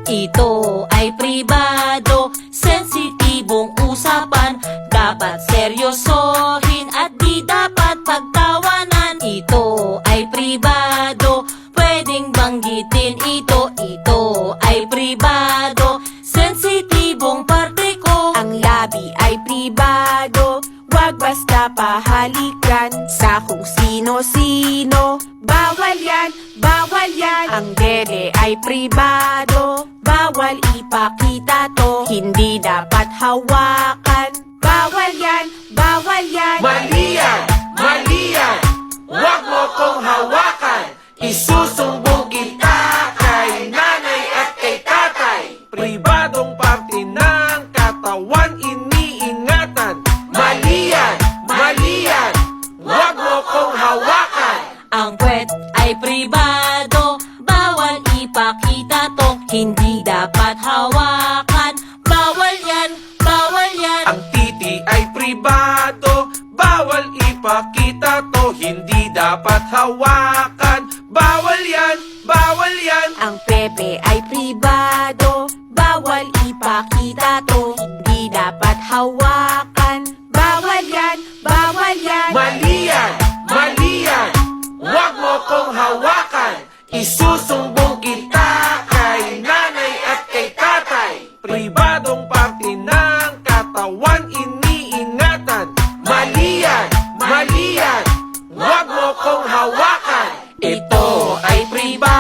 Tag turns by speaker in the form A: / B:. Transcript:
A: Ito ay pribado, sensitibong usapan. Dapat seryosohin at di dapat pagtawanan. Ito ay pribado, pwedeng banggitin ito. Ito ay pribado, sensitibong parte ko.
B: Ang labi ay pribado, wag basta pahalikan sa kung sino-sino. Bawal yan, bawal yan. Ang dede ay pribado, bawal ipakita to. Hindi dapat hawakan. Bawal yan, bawal yan.
C: Mali yan, mali yan. Huwag mo kong hawakan. Isusumbong kita kay nanay at kay tatay. Pribadong parte ng katawan iniingatan. Mali yan, mali yan. Huwag mo kong hawakan.
A: Ang puwet ay pribado, bawal ipakita to. Hindi dapat hawakan. Bawal yan, bawal yan.
C: Ang titi ay pribado, bawal ipakita to. Hindi dapat hawakan. Bawal yan, bawal yan.
B: Ang pepe ay pribado, bawal ipakita to. Hindi dapat hawakan. Bawal yan, bawal yan.
C: Mali yan, mali yan. Huwag mo kong hawakan. Isusumbong kita kay nanay at kay tatay. Pribadong parte ng katawan iniingatan. Mali yan, mali yan. Huwag mo kong hawakan. Ito ay pribado.